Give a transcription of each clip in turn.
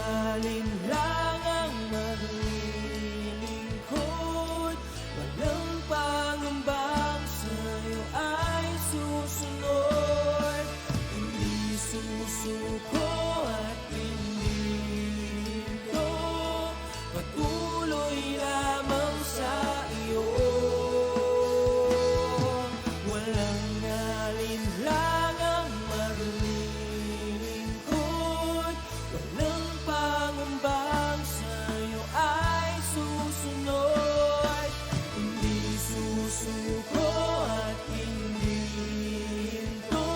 alinlangang maglilingkod, walang pangambang sa'yo ay susunod. Hindi susuko at hindi hinto, patuloy lamang sa iyo. Walang alinlangang maglilingkod, walang pangambang sa'yo ay susunod. Hindi susuko at hindi hinto,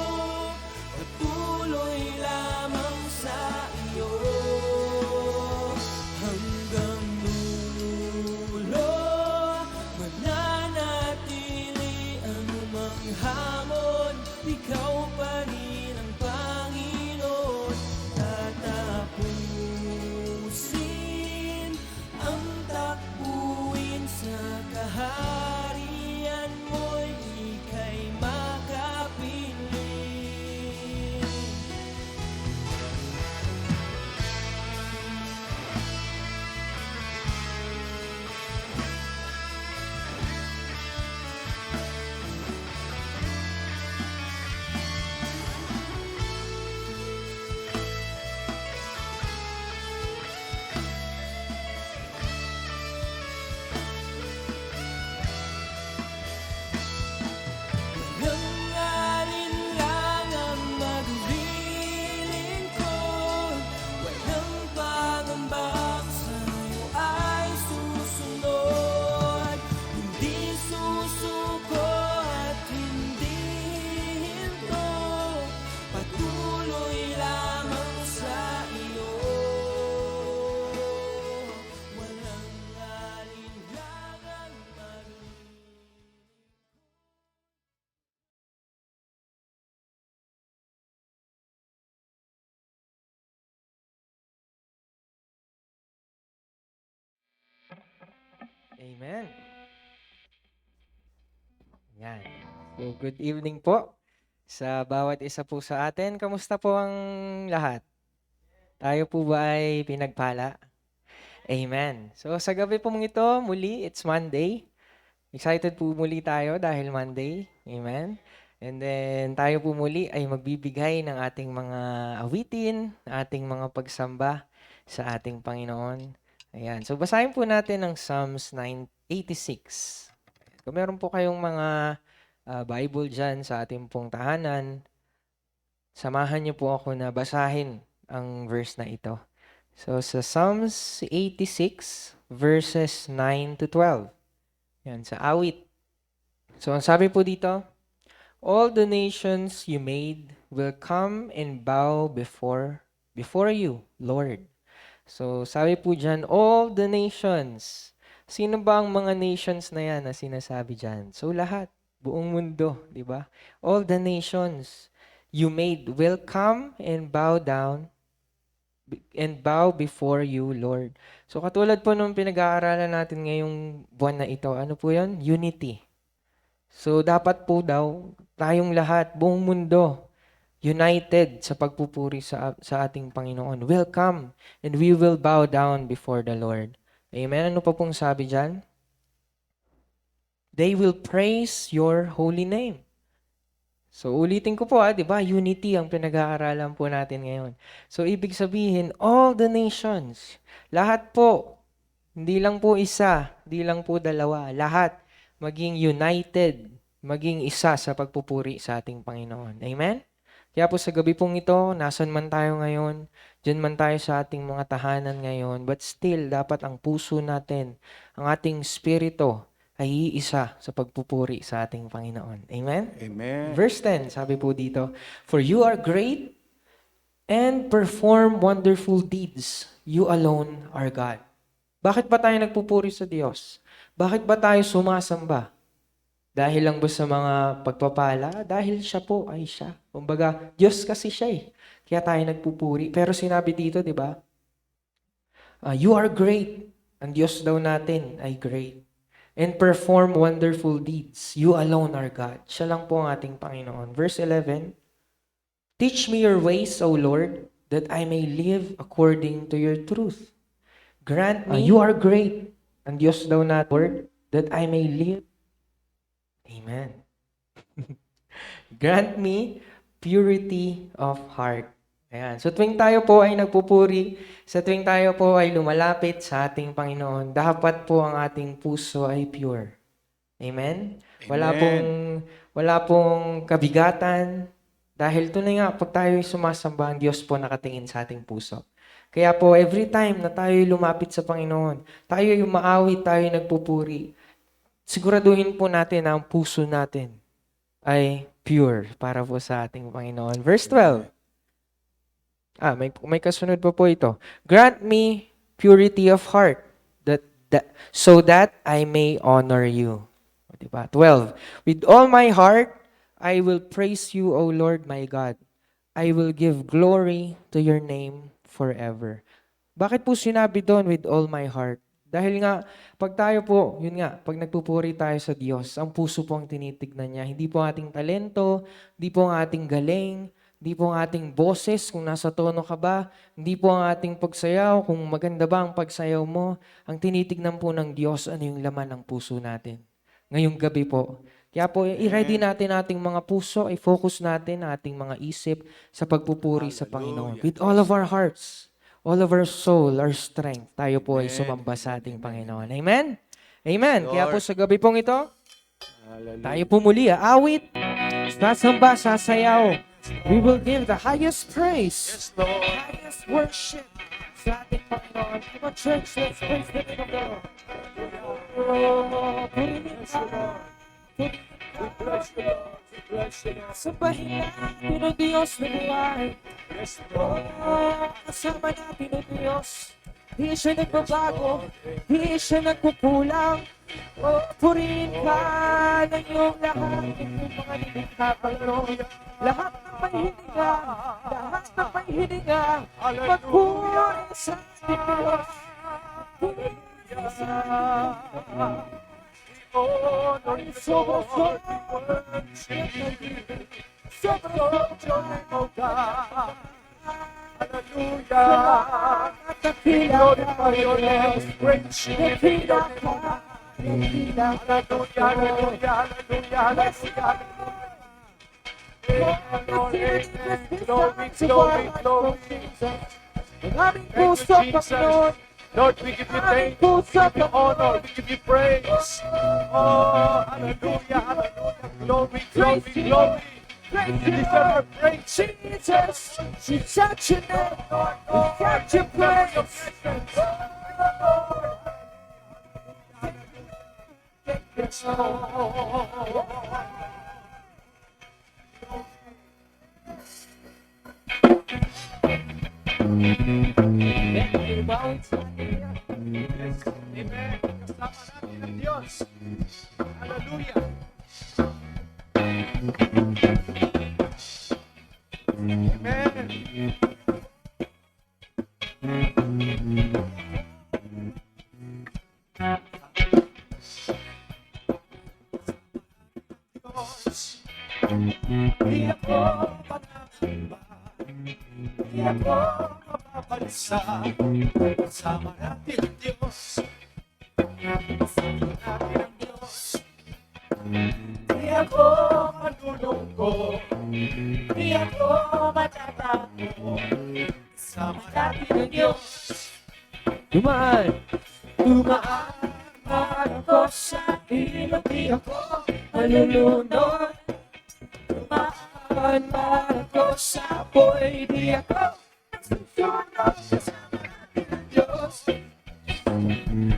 patuloy lamang sa iyo. Hanggang dulo, mananatili anumang hamon, ikaw pa rin ang Panginoon. Tatapusin ang takbuhin sa kaharian mo'y ika'y makapiling. Walang alinlangang maglilingkod, walang pangambang sa'yo ay susunod. Hindi susuko at hindi hinto, patuloy lamang sa iyo. Walang alinlangang maglilingkod. Amen. Yan. So, good evening po sa bawat isa po sa atin. Kamusta po ang lahat? Tayo po ba ay pinagpala? Amen. So, sa gabi pong ito, muli, it's Monday. Excited po muli tayo dahil Monday. Amen. And then, tayo po muli ay magbibigay ng ating mga awitin, ating mga pagsamba sa ating Panginoon. Ayan. So, basahin po natin ang Psalms 986. Kung meron po kayong mga Bible dyan sa ating pong tahanan, samahan niyo po ako na basahin ang verse na ito. So, sa Psalms 86, verses 9 to 12. Yan, sa awit. So, ang sabi po dito, all the nations you made will come and bow before you, Lord. So, sabi po dyan, all the nations. Sino ba ang mga nations na yan na sinasabi dyan? So, lahat. Buong mundo, di ba? All the nations you made will come and bow down and bow before you, Lord. So, katulad po nung pinag-aaralan natin ngayong buwan na ito, ano po yan? Unity. So, dapat po daw, tayong lahat, buong mundo, united sa pagpupuri sa ating Panginoon. Will come and we will bow down before the Lord. Amen? Ano pa pong sabi dyan? They will praise your holy name. So, ulitin ko po, di ba? Unity ang pinag-aaralan po natin ngayon. So, ibig sabihin, all the nations, lahat po, hindi lang po isa, hindi lang po dalawa, lahat, maging united, maging isa sa pagpupuri sa ating Panginoon. Amen? Kaya po sa gabi pong ito, nasan man tayo ngayon, dyan man tayo sa ating mga tahanan ngayon, but still, dapat ang puso natin, ang ating spirito, ay iisa sa pagpupuri sa ating Panginoon. Amen? Amen. Verse 10, sabi po dito, for you are great and perform wonderful deeds. You alone are God. Bakit ba tayo nagpupuri sa Diyos? Bakit ba tayo sumasamba? Dahil lang ba sa mga pagpapala? Dahil siya po ay siya. Kumbaga, Diyos kasi siya eh. Kaya tayo nagpupuri. Pero sinabi dito, di ba? You are great. Ang Diyos daw natin ay great. And perform wonderful deeds. You alone are God. Siya lang po ang ating Panginoon. Verse 11, teach me your ways, O Lord. that I may live according to your truth. Grant me, you are great, ang Diyos daw na word, that I may live. Amen. Grant me purity of heart. Ayan. So tuwing tayo po ay nagpupuri, sa tuwing tayo po ay lumalapit sa ating Panginoon, dapat po ang ating puso ay pure. Amen? Wala pong kabigatan. Dahil tunay nga, pag tayo ay sumasamba, ang Diyos po nakatingin sa ating puso. Kaya po, every time na tayo ay lumapit sa Panginoon, tayo ay umaawit, tayo ay nagpupuri, siguraduhin po natin na ang puso natin ay pure para po sa ating Panginoon. Verse 12. May kasunod pa po ito. Grant me purity of heart, so that I may honor you. Diba? 12. With all my heart, I will praise you, O Lord my God. I will give glory to your name forever. Bakit po sinabi doon, with all my heart? Dahil nga, pag tayo po, yun nga, pag nagpupuri tayo sa Diyos, ang puso po ang tinitignan niya. Hindi po ang ating talento, hindi po ang ating galing, hindi po ang ating boses, kung nasa tono ka ba, hindi po ang ating pagsayaw, kung maganda ba ang pagsayaw mo. Ang tinitignan po ng Diyos, ano yung laman ng puso natin. Ngayong gabi po. Kaya po, i-ready natin ating mga puso, i-focus natin ating mga isip sa pagpupuri sa Panginoon. With all of our hearts, all of our soul, our strength, tayo po ay sumamba sa ating Panginoon. Amen? Amen. Kaya po sa gabi pong ito, tayo po muli, awit, sasamba, sasayaw. We will give the highest praise, highest worship sa ating Panginoon. Come on, church, let's praise the name of the Lord. We bless the Lord. We bless the Lord. Sambahin natin ang Diyos na buhay. Yes, Lord. Kasama natin ang Diyos. Di siya nagbabago. Di siya nagkukulang. Purihin ka ng iyong lahat ng mga nilikha, Panginoon. Lahat ng may hininga. Lahat ng may hininga. Magpuri sa ating Diyos. Purihin sa ating Diyos. Honor you, Lord. We worship you. Exalt your name, O God. Hallelujah. We glorify your name. Praise you. We lift your name, O God. Hallelujah, hallelujah, hallelujah, hallelujah. Amen. Glory, glory, glory. Thank you, Jesus. Lord, we give you thanks, we give you honor, we give you praise. Oh, hallelujah, hallelujah, glory, glory, glory. You deserve our praise, Jesus. She's such a name, Lord. Such a praise. Yes, Lord. Yes, amen. Kasama natin ang Diyos. Hallelujah. Amen. Diyos, di ako manangamba, di ako mapapansa. Kasama natin ang Diyos. Kasama natin ang Diyos. Di ako manulungkot, di ako matatakot. Kasama natin ang Diyos. Dumaan. Dumaan man ako sa ilog, di ako malulunod. Dumaan man ako sa apoy, di ako nagsusunog. Kasama natin ang Diyos.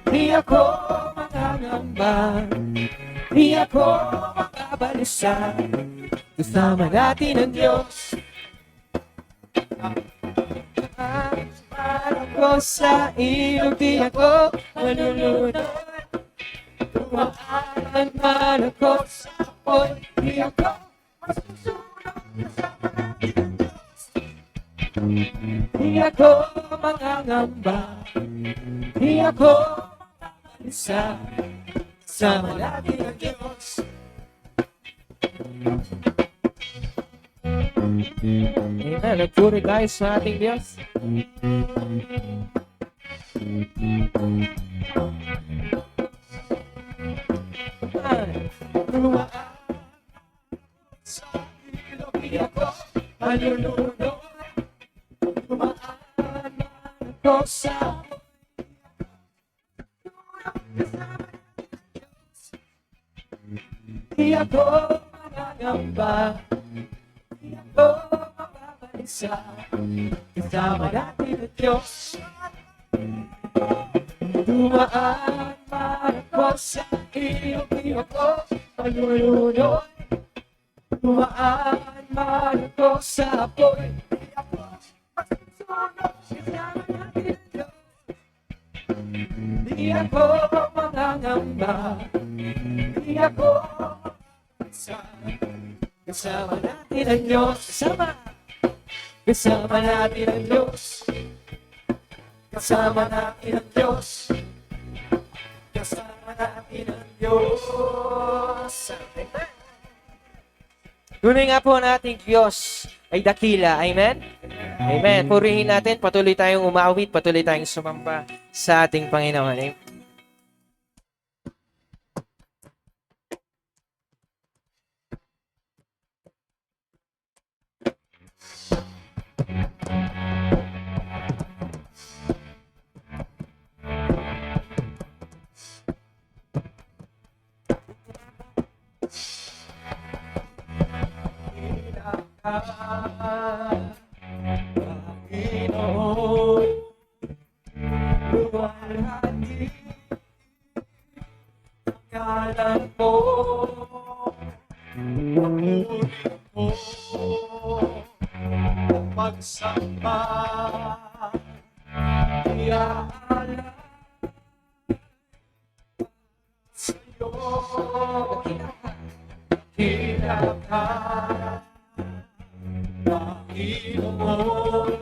Di ako mangangamba, di ako makabalisa. Kasama natin ang Diyos. Ako sa ilog, di ako malulunod. Dumaan man ako sa apoy, di ako masusunod. Kasama natin ang Diyos. Di ako mangangamba, di ako makabalisa. Kasama natin ang Diyos. Amen. Amen. Nagpuri tayo sa ating Diyos. Sa ilog ako malulunod, dumaan ako sa di ako manangamba, di ako mababalisa, kasama natin ang Diyos. Dumaan man ako sa ilog ako malulunod, dumaan man ako sa apoy, di ako masusunod, kasama natin ang Diyos. Di ako mangangamba, di ako kasama natin ang Diyos. Kasama natin ang Diyos. Kasama natin ang Diyos. Kasama natin ang Diyos. Amen. Tunay nga po ang ating Diyos ay dakila. Amen? Amen. Purihin natin. Patuloy tayong umawit. Patuloy tayong sumamba sa ating Panginoon. Amen. Panginoon, luwalhati ang kalan mo, pagpuri mo, ang pagsamba, iaalay sa'yo, kinakan. Panginoon,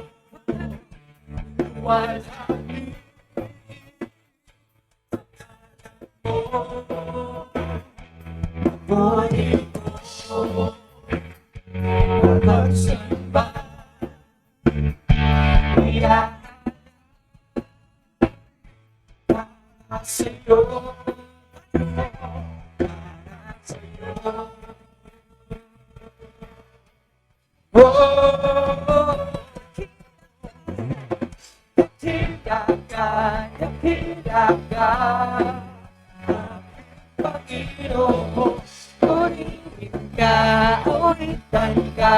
walhati mo, buhay ko, pagsamba, iyan para sa'yo, para sa'yo. Dakilain, Panginoon, purihin ka, awitan ka,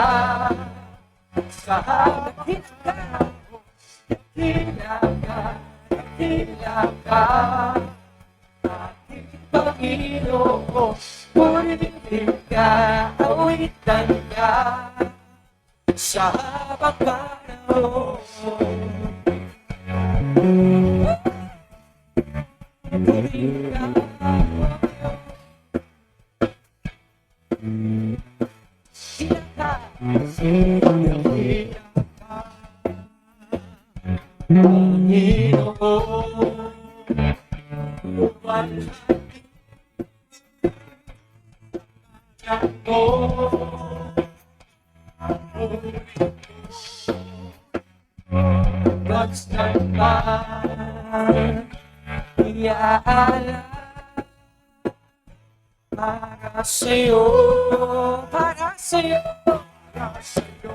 sa dakila ka, aking Panginoon, purihin ka, awitan ka, sa habang panahon. Para sa'yo, para sa'yo, para sa'yo.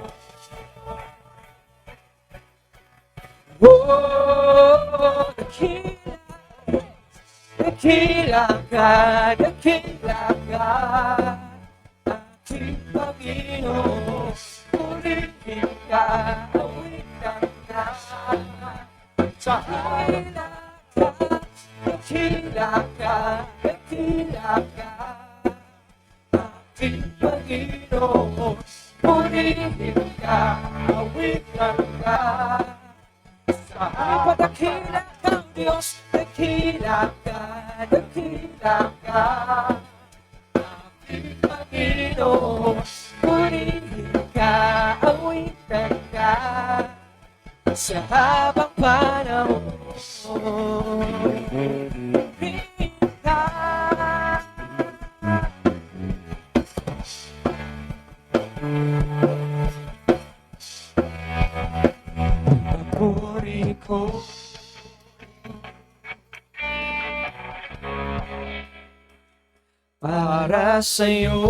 Oh, dakila ka, aking Panginoon, purihin ka, awitan ka, sa dakila ka, aking Panginoon, purihin ka, awitan ka, sa dakila kang Diyos, dakila ka, aking Panginoon, purihin ka, awitan ka, sa habang panahon. para sa'yo,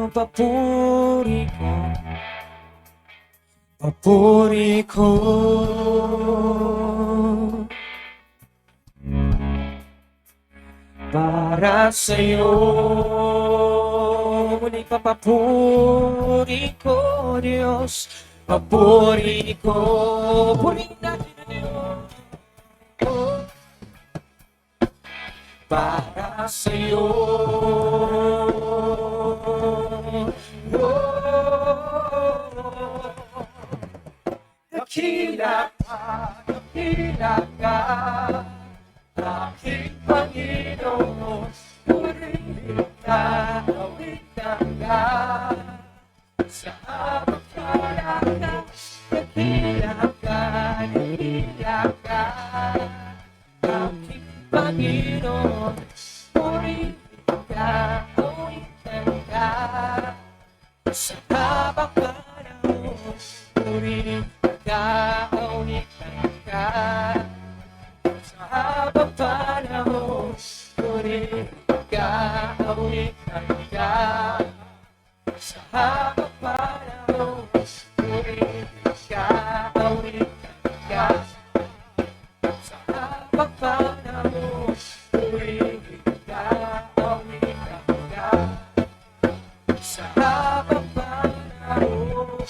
papuri ko, papuri ko. Para sa'yo, muli papapuri ko, Diyos, papuri ko. Purihin natin ang Diyos. Para sa'yo, dakila ka, aking Panginoon, purihin ka, awitin ka, sa abang ka, dakila ka, aking Panginoon, purihin ka, awitin ka, sa habang panahon, purihin ka, awitin ka, sa habang panahon, purihin ka, awitin ka, sa habang panahon, purihin ka, awitin ka, sa habang panahon, purihin ka, awitin ka, sa habang panahon.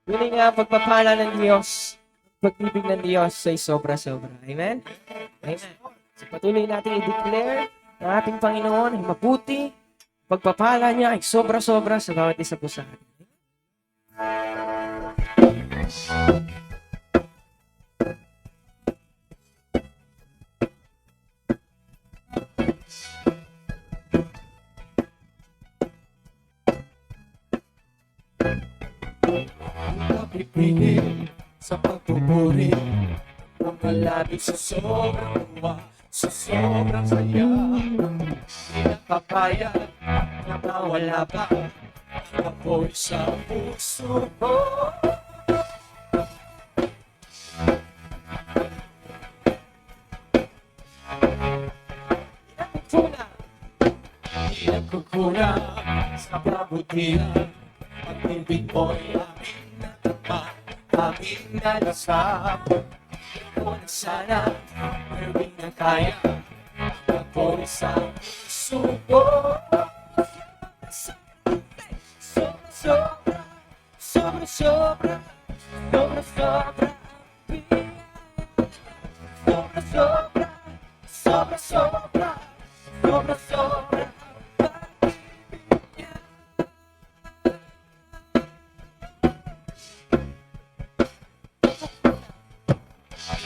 Yun nga, pagpapala ng Diyos, pag-ibig ng Diyos ay sobra-sobra. Amen? Amen. So patuloy natin i-declare na ating Panginoon ay mabuti, pagpapala niya ay sobra-sobra sa bawat isa po sa atin. Pipigil sa pagpupuri, mga labis sa sobrang tuwa, sa sobrang saya. Di napapayag na mawala pa ang apoy sa puso ko. Di nagkukulang sa kabutihan, pag-ibig mo'y aming natapa, aming nalasap. Ikaw na sana, mayroon na kaya, apoy sa puso ko. Sobra-sobra, sobra-sobra, sobra-sobra, sobra-sobra, sobra-sobra, sobra-sobra.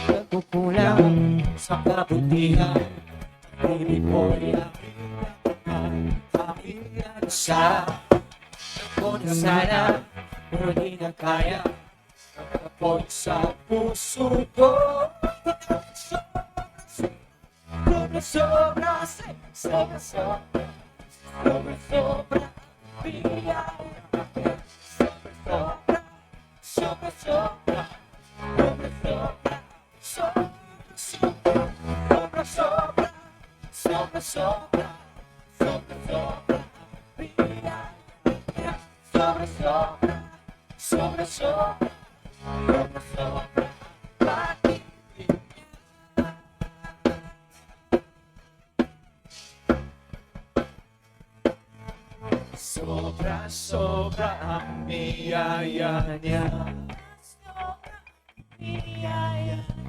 Nagkukulang sa kabutihan, pag-ibig mo'y aming natapa, aming nalasap. Ako na sana, pero di na kaya, apoy sa puso ko. Sobra-sobra, sobra-sobra, sobra-sobra, biyaya. Sobra-sobra, sobra-sobra, sobra-sobra, sobra-sobra, sobra-sobra, sobra-sobra, biyaya. Sobra-sobra, sobra-sobra, sobra-sobra, pag-ibig. Sobra-sobra ang biyaya niya.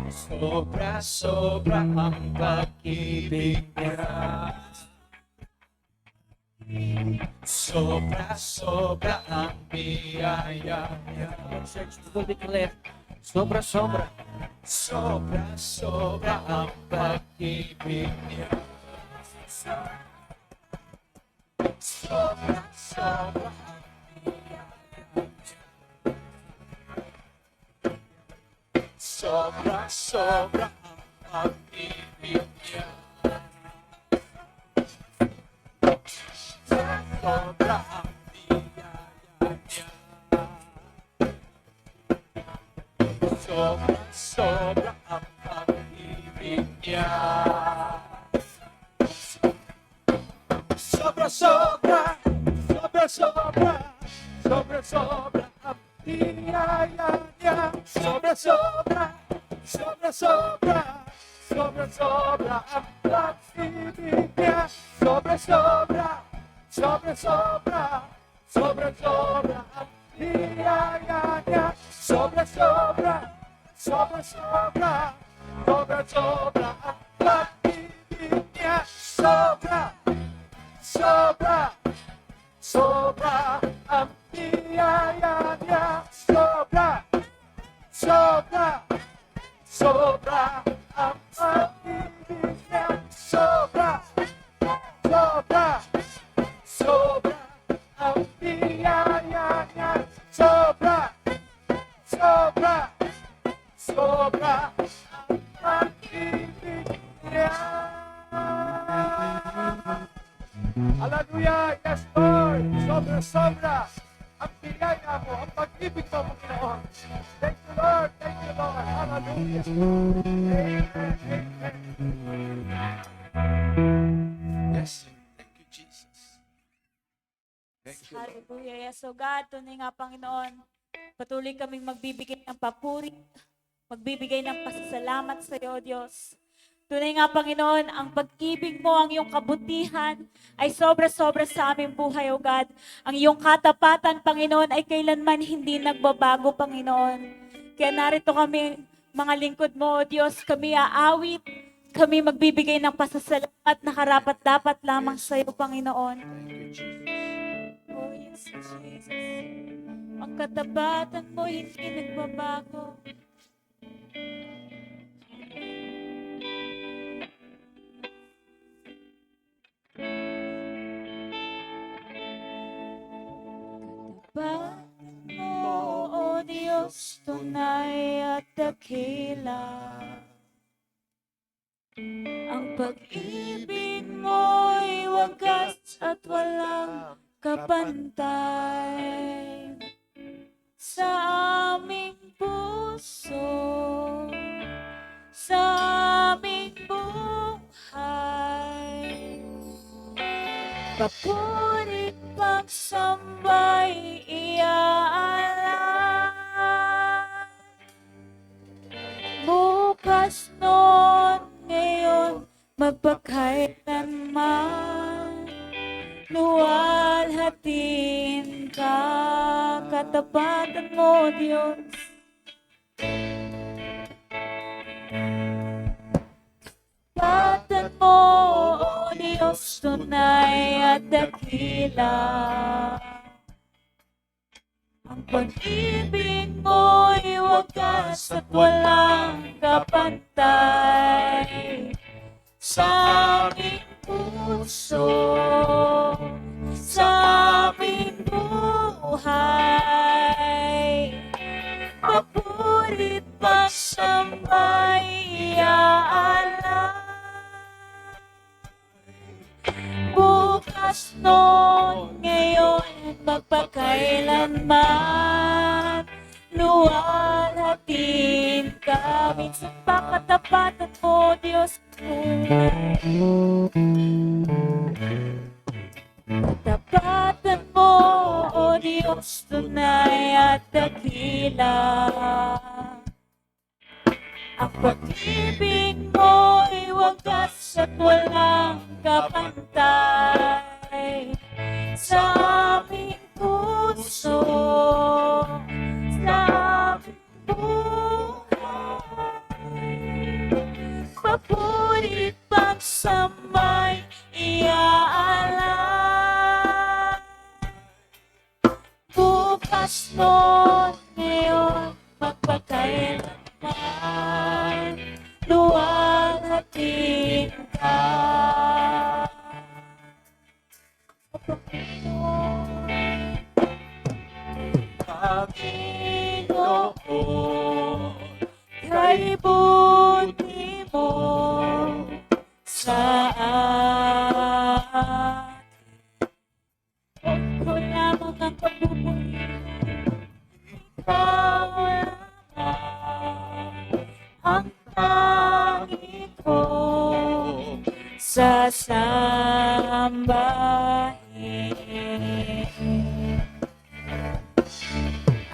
Sobra-sobra ang pag-ibig niya. Sobra-sobra ang biyaya niya. Church, will declare, sobra-sobra. Sobra-sobra ang pag-ibig niya. Sobra-sobra ang biyaya niya. Sobra-sobra ang pag-ibig niya. Sobra ang biyaya niya. sobra, sobra, sobra, sobra, sobra ang biyaya niya. Sobra, sobra, sobra, sobra, sobra, sobra ang pag-ibig niya. Sobra, sobra, sobra, sobra, sobra, sobra ang biyaya niya. Sobra, sobra, sobra, sobra, sobra, sobra ang pag-ibig niya. Sobra, sobra, sobra ang biyaya niya. Sobra, sobra, sobra ang pag-ibig niya. Sobra, sobra, sobra ang biyaya niya. Sobra, sobra, sobra ang pag-ibig niya. Hallelujah! Yes, Lord! Sobra, sobra ang biyaya mo, ang pag-ibig mo, Panginoon. Thank you, Lord! Thank you, Lord! Hallelujah! Amen! Amen! Yes, thank you, Jesus. Thank you, Lord. Hallelujah. Yes, so God, tunay nga Panginoon, patuloy kaming magbibigay ng papuri, magbibigay ng pasasalamat sa iyo, Diyos. Tunay nga Panginoon, ang pag-ibig mo, ang iyong kabutihan ay sobra-sobra sa aming buhay, O God. Ang iyong katapatan, Panginoon, ay kailanman hindi nagbabago, Panginoon. Kaya narito kami, mga lingkod mo, O Diyos, kami aawit, kami magbibigay ng pasasalamat na karapat-dapat lamang sa iyo, Panginoon. Thank you, Jesus. Oh, yes, Jesus. Ang katapatan mo hindi nagbabago. Katapatan mo, O Diyos, tunay at dakila. Ang pag-ibig mo'y wagas at walang kapantay sa aming puso, sa aming buhay. Papurit pagsambay iaalay. Bukas noon, ngayon, magpakailanman. Luwalhatin ka, katapatan mo, Diyos. Katapatan mo, O Diyos, tunay at dakila. Ang pag-ibig mo'y wagas at walang kapantay sa aming puso, sa aming buhay. Papurit pasambay iaalay. Bukas noon, ngayon, magpakailanman. Luwalhatin kami sa pakatapatan mo, Diyos. Katapatan mo, O Diyos, tunay at dakila. Ang pag-ibig mo'y wagas at walang kapantay sa aming puso, sa aming buhay. Papurit pagsambay iaalay. Bukas noon, ngayon, magpakailanman. Luwalhatin ka. Panginoon, kay buti mo sa atin. Huwag ko lamang ang pagbubuhay. Ikaw lamang ang tangi ko sa sambahin.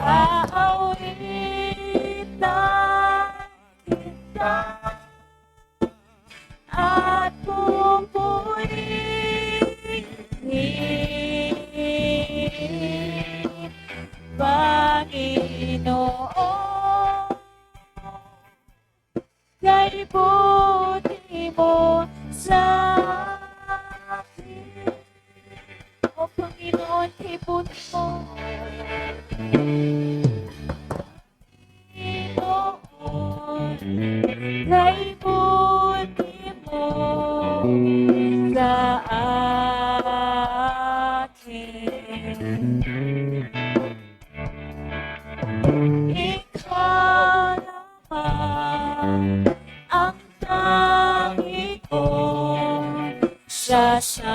Aawitan kita at pupurihin, Panginoon, kay buti mo sa akin. O Panginoon, kay buti mo. Panginoon, kay buti mo sa akin. Ikaw naman ang tangi kong sasambahin.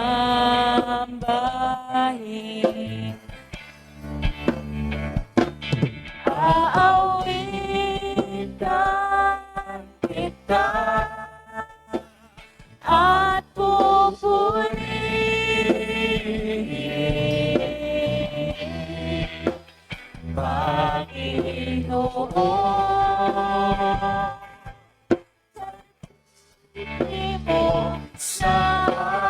Aawitan kita at pupurihin, Panginoon, hindi mo sa akin.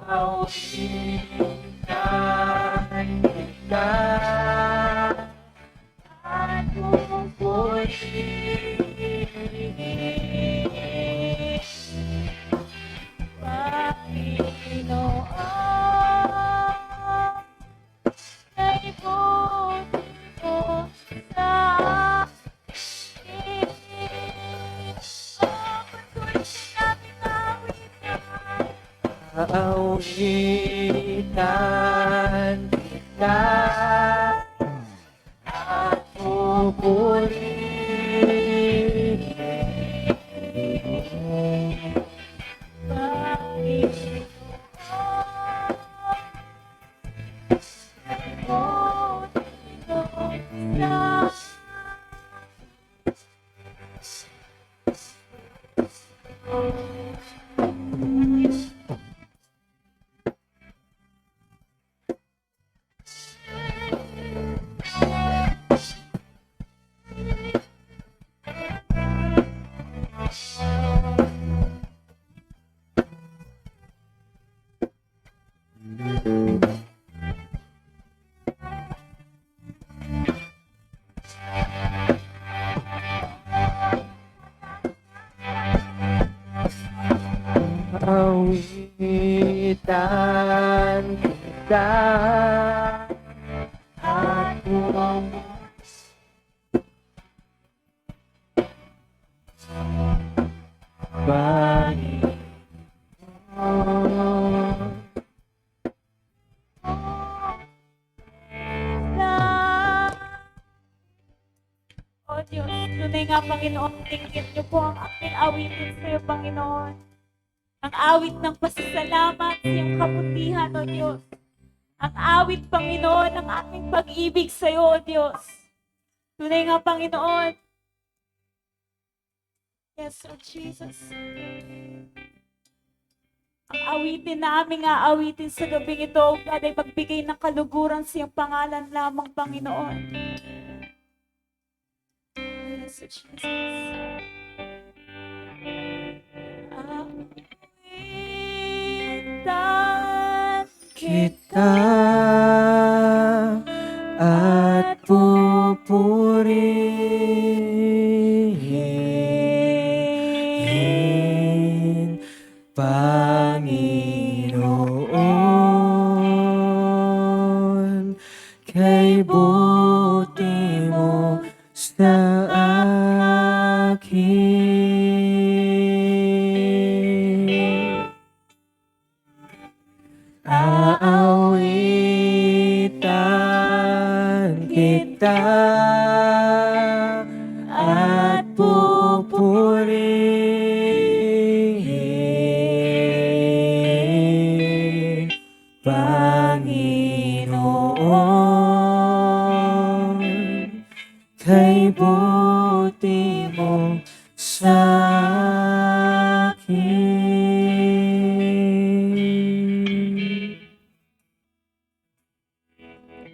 Aawitan kita at pupurihin, Panginoon, kay buti mo sa akin. Aawitan kita at pupurihin, Panginoon, kay buti mo sa Aawitan kita at Panginoon. O Diyos, tunay nga Panginoon, tingin niyo po ang aking awitin sa iyo, Panginoon. Ang awit ng pasasalamat sa iyong kabutihan, O Diyos. Ang awit, Panginoon, ng aking pag-ibig sa iyo, O Diyos. Tunay nga, Panginoon. Yes, O Jesus. Ang awitin na aming aawitin sa gabing ito, O God, ay magbigay ng kaluguran sa iyong pangalan lamang, Panginoon. Yes, O Jesus. Awitan Kita at pupurihin, Panginoon, kay buti mo sa akin. Aawitan kita at pupurihin, Panginoon, kay buti buti mo sa akin.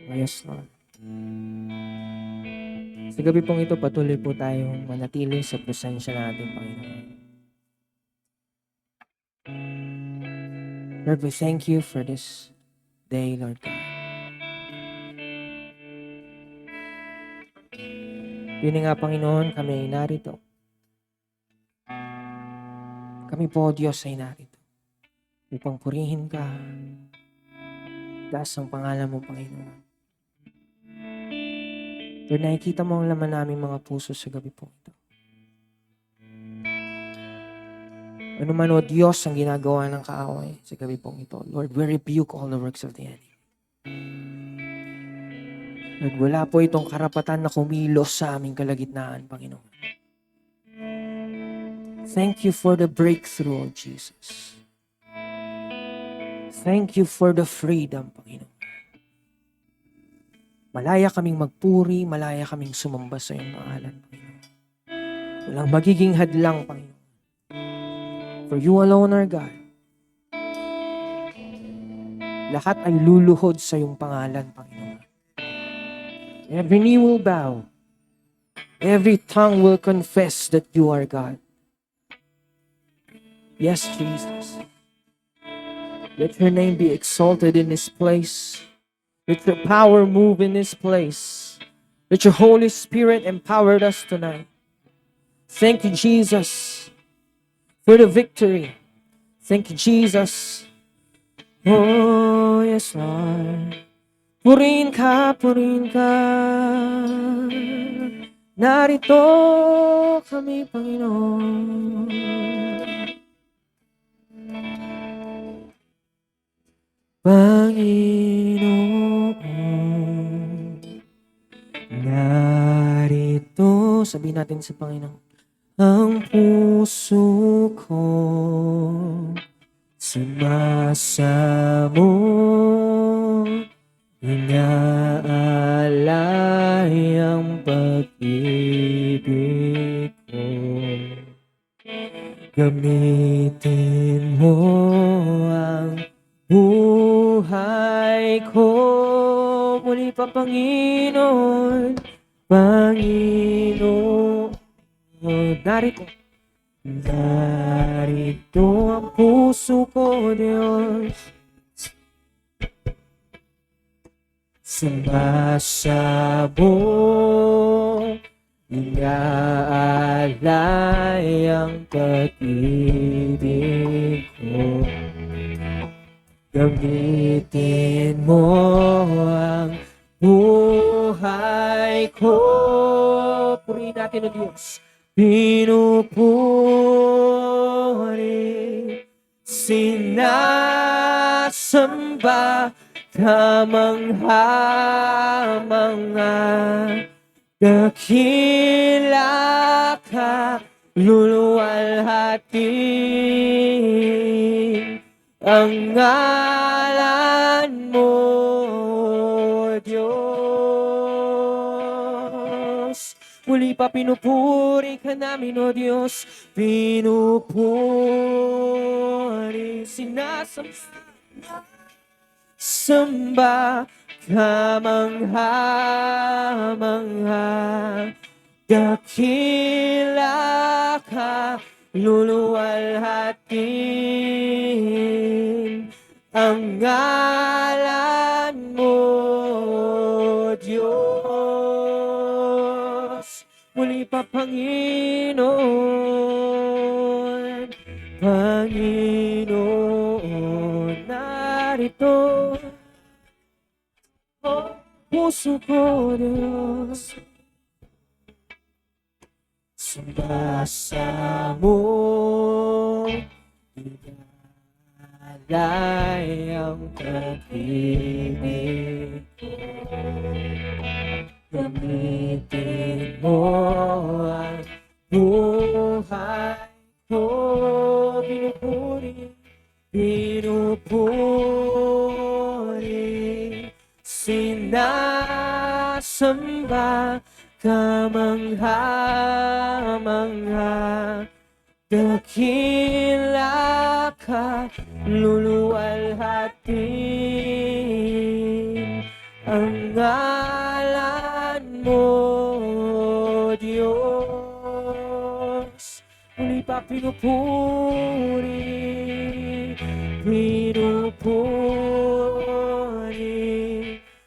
Oh, yes, Lord. Sa gabi pong ito, patuloy po tayong manatili sa presensya natin, Panginoon. Lord, we thank you for this day, Lord God. Yun nga, Panginoon, kami ay narito. Kami po, Diyos, ay narito upang purihin ka. Taas ang pangalan mo, Panginoon. Lord, nakikita mo ang laman namin mga puso sa gabi po ito. Ano man, O Diyos, ang ginagawa ng kaaway sa gabi pong ito, Lord, we rebuke all the works of the enemy. Lord, wala po itong karapatan na kumilos sa aming kalagitnaan, Panginoon. Thank you for the breakthrough, O Jesus. Thank you for the freedom, Panginoon. Malaya kaming magpuri, malaya kaming sumamba sa iyong pangalan, Panginoon. Walang magiging hadlang, Panginoon. For you alone are God. Lahat ay luluhod sa iyong pangalan, Panginoon. Every knee will bow. Every tongue will confess that you are God. Yes, Jesus. Let your name be exalted in this place. Let your power move in this place. Let your Holy Spirit empower us tonight. Thank you, Jesus, for the victory. Thank you, Jesus. Oh, yes, Lord. Purihin ka, purihin ka. Narito kami, Panginoon. Panginoon, narito, sabihin natin sa Panginoon, ang puso ko sumasamo, inaalay ang pag-ibig ko. Gamitin mo ang buhay ko. Muli pa, Panginoon, Panginoon. Narito ang puso ko, Diyos. Sumasabog, inaalay ang pag-ibig ko. Gamitin mo ang buhay ko. Purihin natin, O Diyos. Pinupuri, sinasamba, kamangha-mangha, dakila ka, luluwalhati ang ngalan mo, Diyos. Muli pa pinupuri ka namin, O Diyos. Pinupuri, sinasamba, kamangha-mangha, dakila ka, luluwalhatin ang ngalan mo, Diyos. Muli pa, Panginoon, Panginoon, narito ang puso ko, Diyos. Sumasamo, inaalay ang pag-ibig ko. Gamitin mo ang buhay ko. Pinupuri, sinasamba, kamangha-mangha. Dakila ka, luluwalhatin ang ngalan mo, Diyos. Muli pa pinupuri,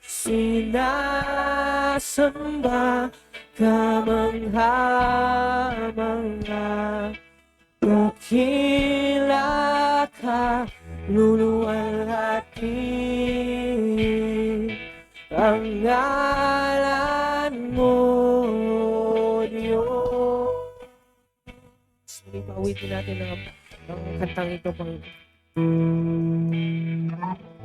sinasamba, kamangha-mangha. Dakila ka, luluwalhatin ang ngalan mo, Diyos. Muli pauwitin natin ang kantang ito,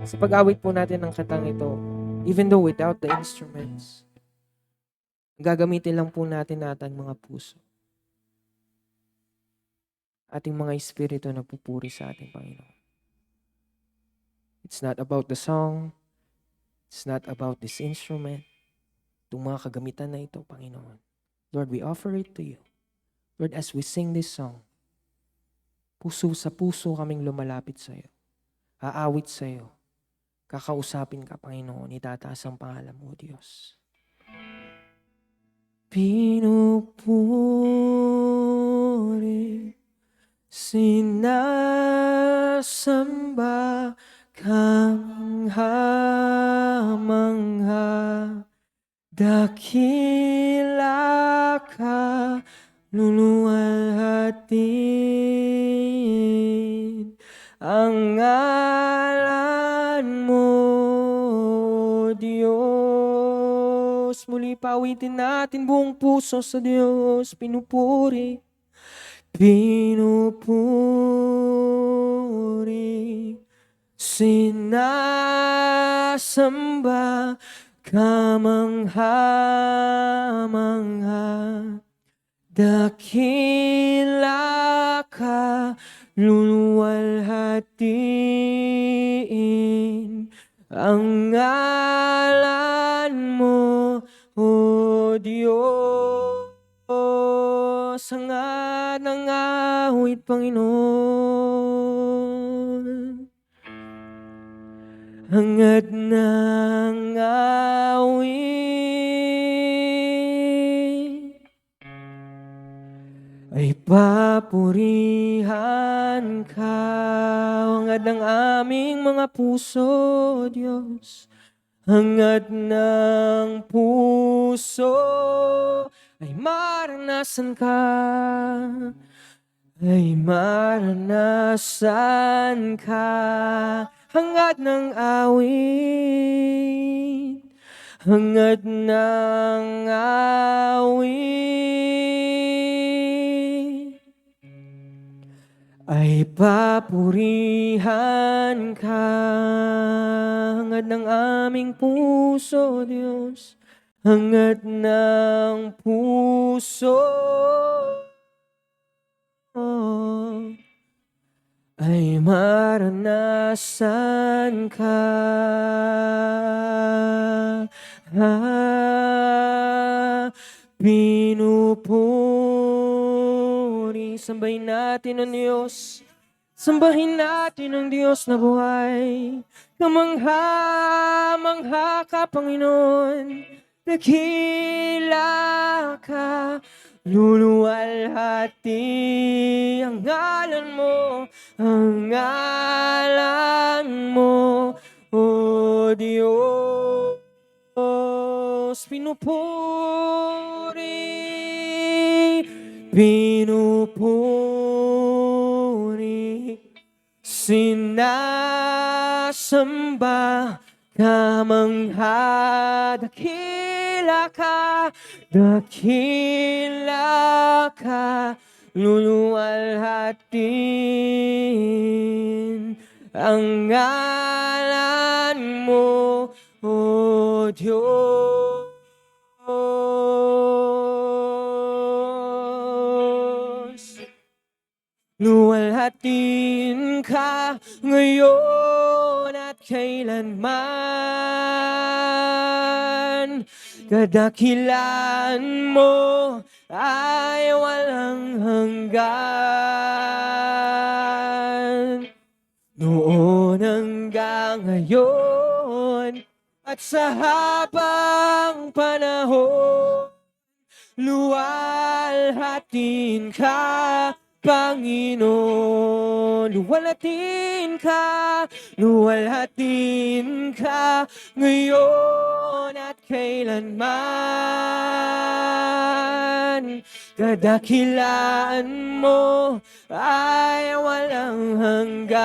sa pag-awit po natin ng kantang ito, even though without the instruments, gagamitin lang po natin ating mga puso, ating mga espiritu na pupuri sa ating Panginoon. It's not about the song. It's not about this instrument. Itong mga kagamitan na ito, Panginoon. Lord, we offer it to you. Lord, as we sing this song, puso sa puso kaming lumalapit sa iyo. Aawit sa iyo. Kakausapin ka, Panginoon. Itataas ang pangalan mo, Diyos. Pinupuri, sinasamba, kamangha-mangha. Dakila ka, luluwalhatin ang ngalan mo, Diyos. Muli pawitin natin buong puso sa Diyos. Pinupuri, sinasamba, kamangha-mangha. Dakila ka, luluwalhatin ang ngalan mo, O Diyos. Hangad ng awit, Panginoon. Hangad ng awit ay papurihan ka. Hangad ng aming mga puso, Diyos. Hangad ng puso ay maranasan ka. Ay maranasan ka. Hangad ng awit. Hangad ng awit ay papurihan ka. Hangad ng aming puso, Diyos. Hangad ng puso ay maranasan ka. Pinupuri, sambahin natin ang Diyos. Sambahin natin ang Diyos na buhay. Kamangha-mangha ka, Panginoon. Dakila ka, luluwalhati ang ngalan mo, ang ngalan mo, O Diyos. Pinupuri, sinasamba, kamangha. Dakila ka, luluwalhatin ang ngalan mo, O Diyos. Luwalhatin ka ngayon at kailanman. Kadakilaan mo ay walang hanggan. Noon hanggang ngayon at sa habang panahon, luwalhatin ka, Panginoon. Luwalhatin ka ngayon at kailanman. Kadakilaan mo ay walang hanggan.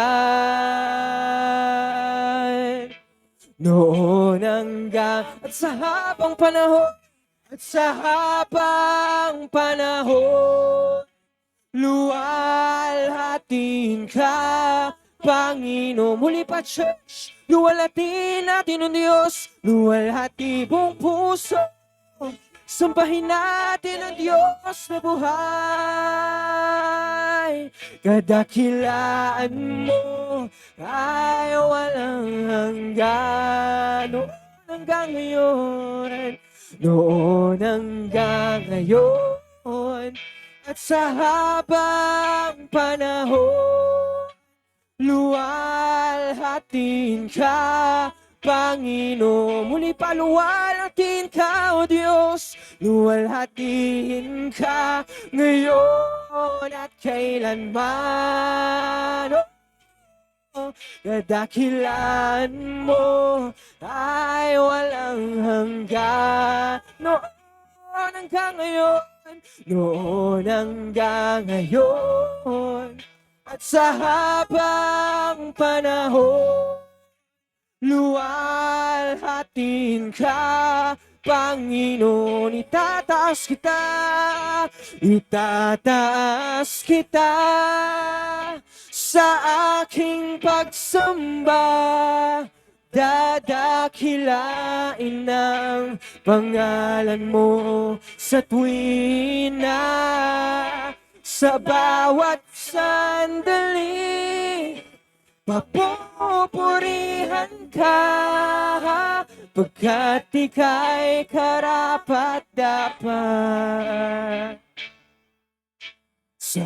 Noon hanggang at sa habang panahon, luwalhatin ka, Panginoon. Muli pa, church, luwalhatin natin ang Diyos, luwalhati buong puso. Sambahin natin ang Diyos na buhay. Kadakilaan mo ay walang hanggan. Noon hanggang ngayon at sa habang panahon, luwalhatin ka, Panginoon. Muli pa, luwalhatin ka, O Diyos. Luwalhatin ka ngayon at kailanman. Kadakilaan mo ay walang hanggan. Noon hanggang ngayon at sa habang panahon, luwalhatin ka, Panginoon. Itataas kita sa aking pagsamba. Dadakilain ang pangalan mo sa tuwin na sa bawat sandali. Papupurihan ka pagkat ika'y karapat-dapat sa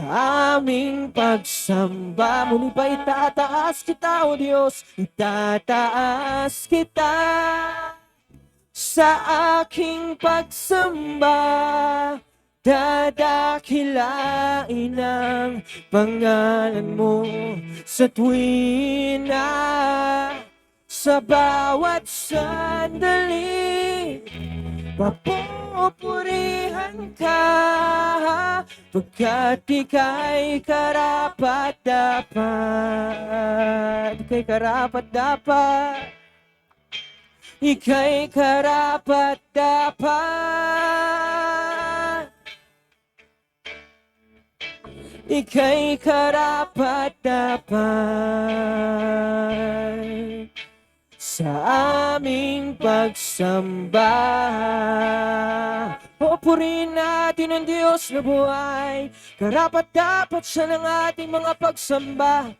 aming pagsamba. Muli pa, itataas kita, O Diyos. Itataas kita sa aking pagsamba. Dadakilain ang pangalan mo sa tuwin na sa bawat sandali. Papupurihan ka pagkat ika'y karapat-dapat. Ika'y karapat-dapat. Ika'y karapat-dapat. Ika'y karapat-dapat sa aming pagsamba. Purihin natin ang Diyos na buhay. Karapat-dapat siya ng ating mga pagsamba.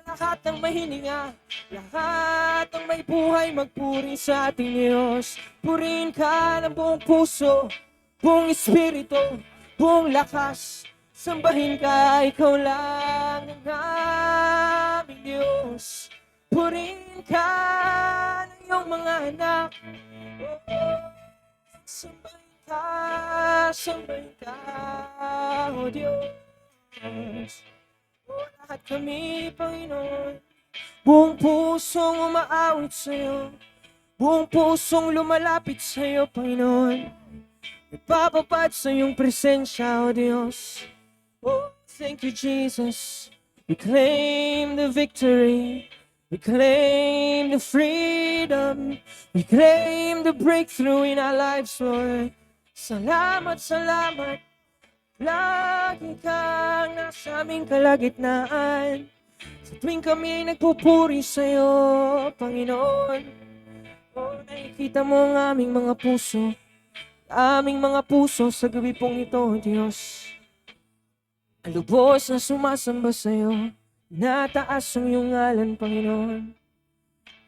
Lahat ng may hininga, lahat ng may buhay, magpuri sa ating Diyos. Purihin ka ng buong puso, buong espiritu, buong lakas. Sambahin ka, ikaw lang ang aming Diyos. Purihin ka ng iyong mga anak. Sambahin ka, O Diyos. Lahat kami, Panginoon, buong pusong umaawit sa'yo, buong pusong lumalapit sa'yo, Panginoon. Ipapapad sa iyong presensya, O Diyos. Oh, thank you, Jesus. We claim the victory. We claim the freedom. We claim the breakthrough in our lives, Lord. Salamat, salamat. Lagi kang nasa aming kalagitnaan. Sa tuwing kami nagpupuri sa'yo, Panginoon. Oh, nakikita mo ang aming mga puso. Aming mga puso sa gabi pong ito, Diyos. Ang lubos na sumasamba sa'yo. Nataas ang iyong ngalan, Panginoon.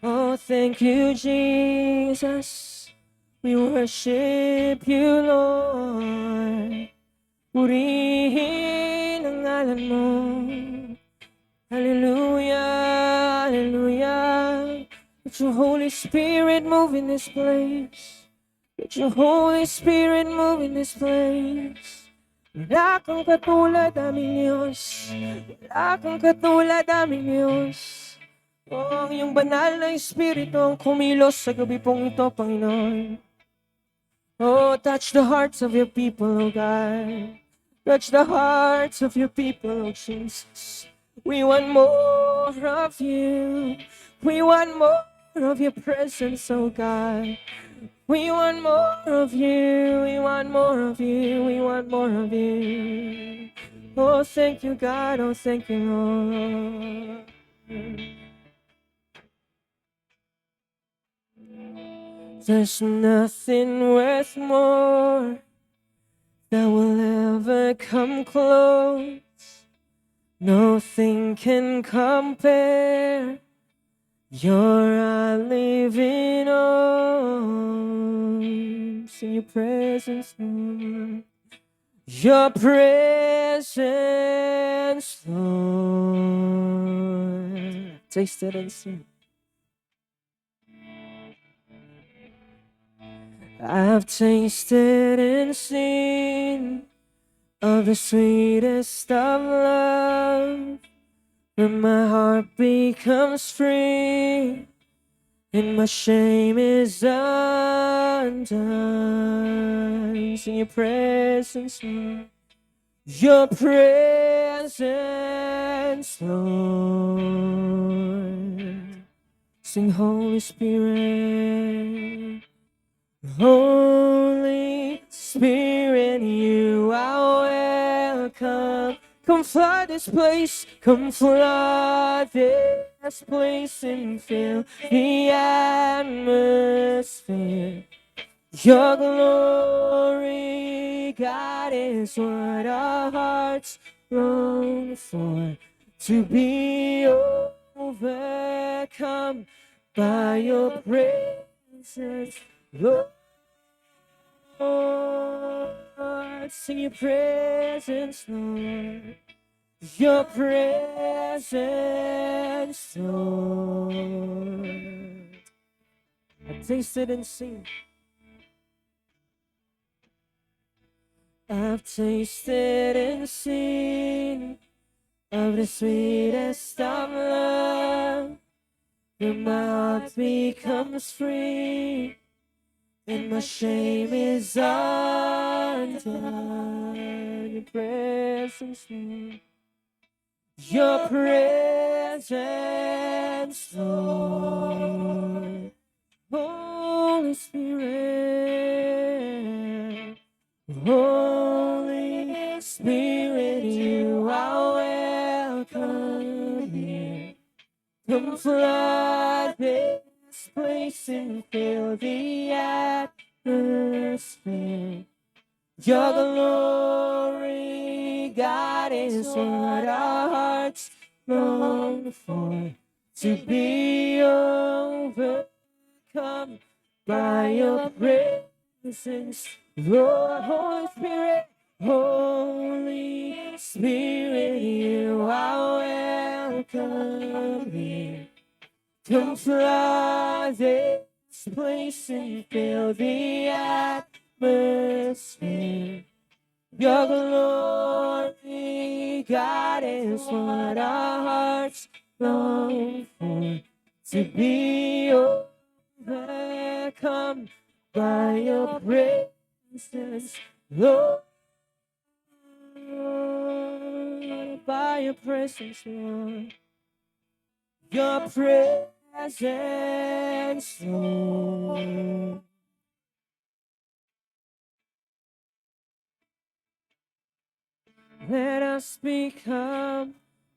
Oh, thank you, Jesus. We worship you, Lord. Purihin ang ngalan mo. Hallelujah, hallelujah. Let your Holy Spirit move in this place. Let your Holy Spirit move in this place. Wala kang katulad aming Diyos. Wala kang katulad aming Diyos. Oh, ang iyong banal na Espiritu ang kumilos sa gabi pong ito, Panginoon. Oh, touch the hearts of your people, oh God. Touch the hearts of your people, oh Jesus. We want more of you. We want more of your presence, oh God. We want more of you. We want more of you. We want more of you. Oh, thank you, God. Oh, thank you, Lord. There's nothing worth more that will ever come close. Nothing can compare. You're our living arms in your presence, Lord. Your presence, Lord. Taste it and see. I've tasted and seen of the sweetest of love, when my heart becomes free and my shame is undone. Sing your presence, Lord. Your presence, Lord. Sing Holy Spirit. Holy Spirit, you are welcome. Come flood this place, come flood this place and fill the atmosphere. Your glory, God, is what our hearts long for, to be overcome by your presence, Lord. Sing your presence, Lord. Your presence, Lord. I taste it and sing. I've tasted and seen of the sweetest of love, when my heart becomes free and my shame is undone. Your presence, Lord. Your presence, Lord. Holy Spirit, Holy Spirit, you are welcome here. Come flood this place and fill the atmosphere. Your glory, God, is what our hearts long for, to be overcome by your presence, Lord. Holy Spirit, Holy Spirit, you are welcome here. Come flood this place and fill the atmosphere. Your glory, God, is what our hearts long for, to be overcome by your presence, Lord. By your presence, Lord. Your presence, Lord. Let us become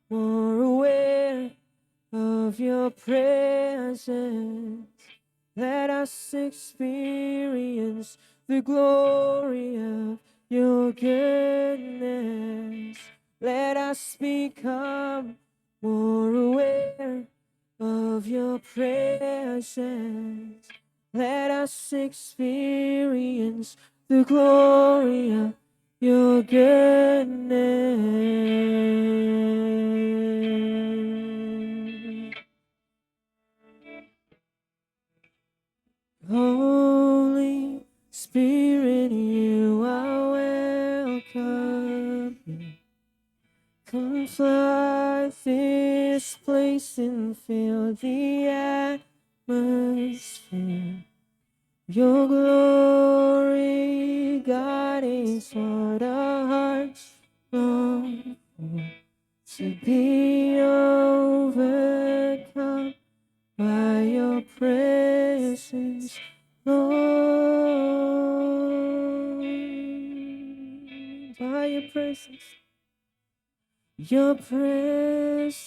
more aware of your presence. Let us experience the glory of your goodness. Let us become more aware of your presence. Let us experience the glory of your goodness. Holy Spirit, you are welcome here. Come flood this place and fill the atmosphere. Your glory, God, is what our hearts long for. To be overcome by your presence, Lord. By your presence. Your presence,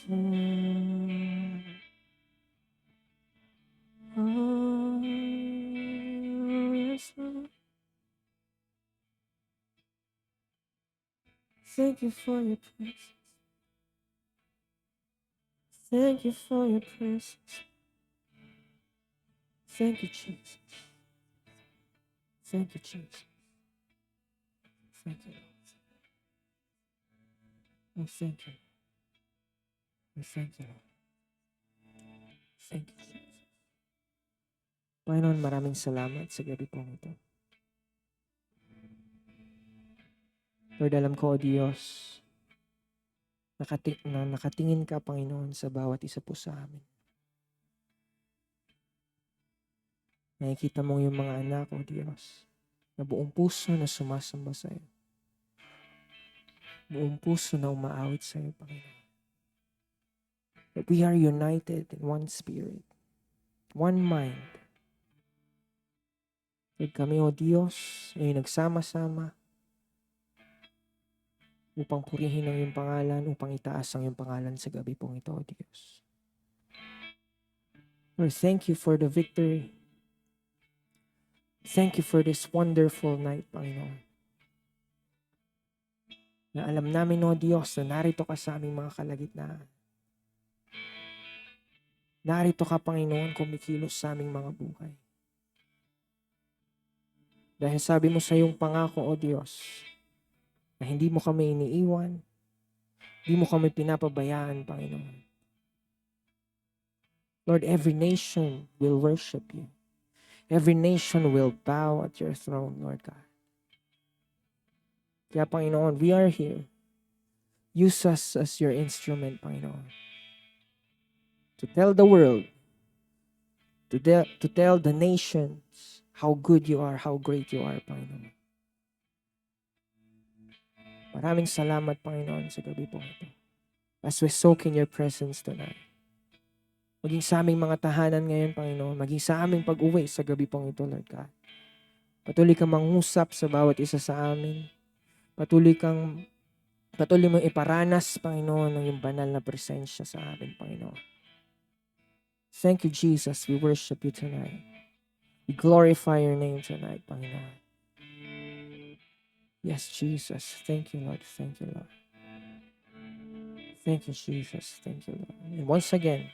Lord. Oh, yes, Lord. Thank you for your presence. Thank you for your presence. Thank you, Jesus. Thank you, Jesus. Thank you, Lord. Oh, thank you. Oh, thank you, Lord. Thank you, Jesus. Panginoon, maraming salamat sa gabi pong ito. Lord, alam ko, O Diyos, nakatingin ka, Panginoon, sa bawat isa po sa amin. Nakikita mo yung mga anak, O Diyos, na buong puso na sumasamba sa iyo. Buong puso na umaawit sa iyo, Panginoon. That we are united in one spirit, one mind. At kami, O Diyos, ay nagsama-sama upang purihin ang iyong pangalan, upang itaas ang iyong pangalan sa gabi pong ito, O Diyos. Lord, thank you for the victory. Thank you for this wonderful night, Panginoon. Na alam namin, O Diyos, na narito ka sa aming mga kalagitnaan. Narito ka, Panginoon, kumikilos sa aming mga buhay. Dahil sabi mo sa iyong pangako, O Diyos, na hindi mo kami iniiwan, hindi mo kami pinapabayaan, Panginoon. Lord, every nation will worship you. Every nation will bow at your throne, Lord God. Kaya, Panginoon, we are here. Use us as your instrument, Panginoon. To tell the world, to tell the nations how good you are, how great you are, Panginoon. Maraming salamat, Panginoon, sa gabi po ito. As we soak in your presence tonight. Maging sa aming mga tahanan ngayon, Panginoon. Maging sa aming pag-uwi sa gabi pong ito, Lord God. Patuloy kang mangusap sa bawat isa sa amin. Patuloy mo iparanas, Panginoon, ng iyong banal na presensya sa amin, Panginoon. Thank you, Jesus. We worship you tonight. We glorify your name tonight, Panginoon. Yes, Jesus. Thank you, Lord. Thank you, Lord. Thank you, Jesus. Thank you, Lord. And once again,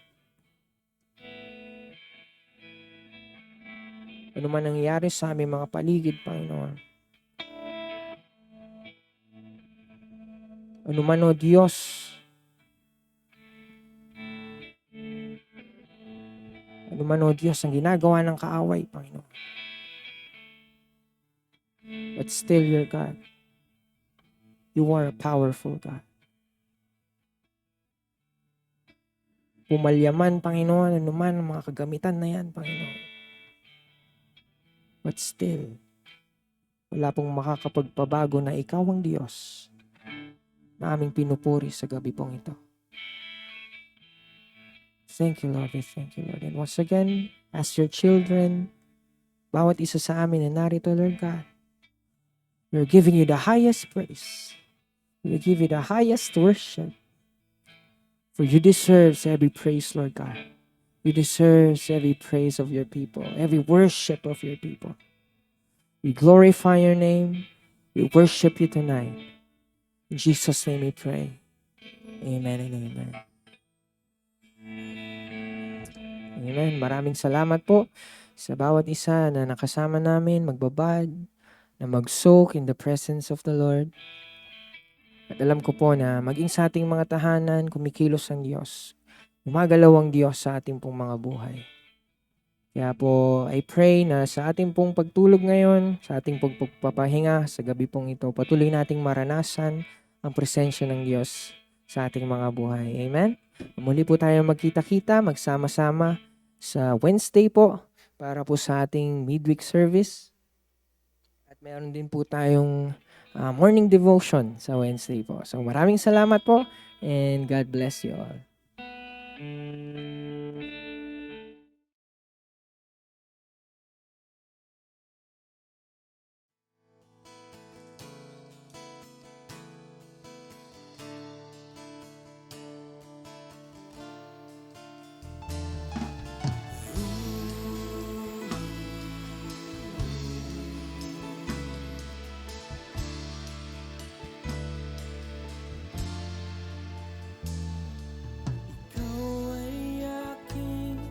ano man nangyari sa aming mga paligid, Panginoon. Ano man, O Diyos, ano man, O Diyos, ang ginagawa ng kaaway, Panginoon. But still, you're God. You are a powerful God. Pumalyaman, Panginoon, ano man ang mga kagamitan na yan, Panginoon. But still, wala pong makakapagpabago na ikaw ang Diyos na aming pinupuri sa gabi pong ito. Thank you, Lord. Thank you, Lord. And once again, as your children, bawat isa sa amin na narito, Lord God, we're giving you the highest praise. We give you the highest worship. For you deserve every praise, Lord God. You deserve every praise of your people, every worship of your people. We glorify your name. We worship you tonight. In Jesus' name we pray. Amen and amen. Amen. Maraming salamat po sa bawat isa na nakasama namin, magbabad, na mag-soak in the presence of the Lord. At alam ko po na maging sa ating mga tahanan, kumikilos ang Diyos. Gumagalaw ang Diyos sa ating pong mga buhay. Kaya po, I pray na sa ating pong pagtulog ngayon, sa ating pagpapahinga, sa gabi pong ito, patuloy nating maranasan ang presensya ng Diyos sa ating mga buhay. Amen? Muli po tayo magkita-kita, magsama-sama sa Wednesday po para po sa ating midweek service. At meron din po tayong morning devotion sa Wednesday po. So maraming salamat po and God bless you all. Ikaw ay aking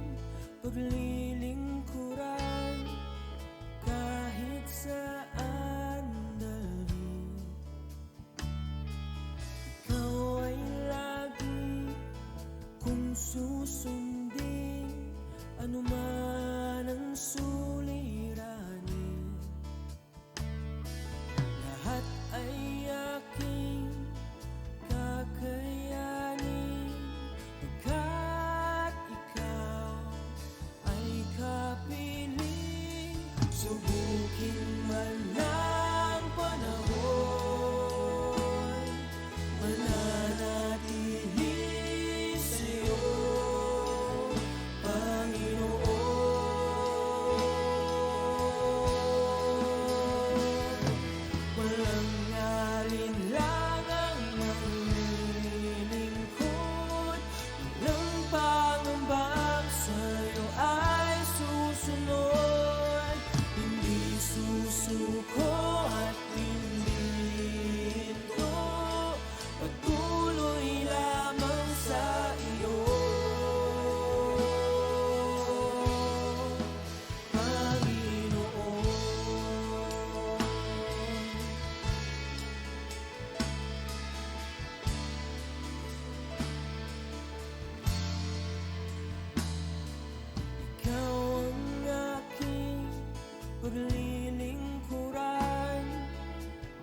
paglilingkuran kahit saan dalhin. Ikaw ay lagi kong susundin, anuman ang suliranin. Lahat ay aking kakayanin, pagkat ikaw ay kapiling. Subukin man ang panahon, mananatili sa'yo, Panginoon. Walang alinlangang maglilingkod, walang pangambang sa'yo ay susunod. Hindi susuko at hindi hinto, patuloy lamang sa iyo, Panginoon. Ikaw ang aking paglilingkuran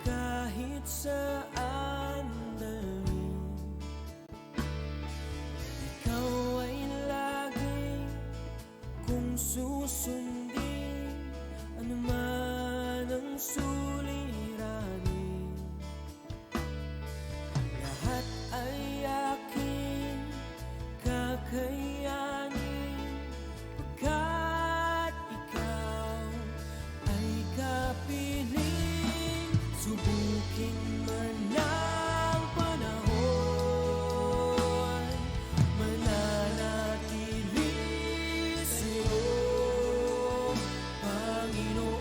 kahit saan dalhin. Ikaw ay lagi kong susundin, anuman ang suliranin. Lahat ay aking kakayanin, pagkat ikaw ay kapiling. Subukin man ang panahon, mananatili sa'yo, Panginoon.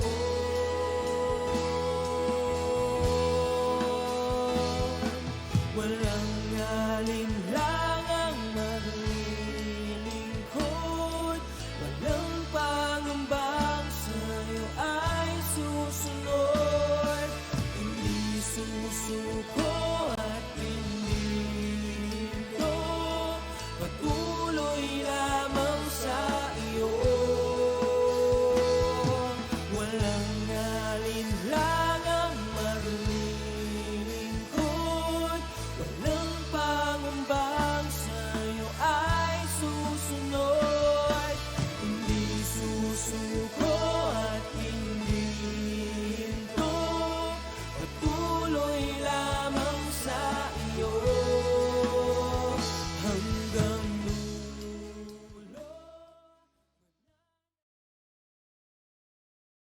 Walang alinlangang maglilingkod, walang pangambang sa'yo ay susunod. Hindi susuko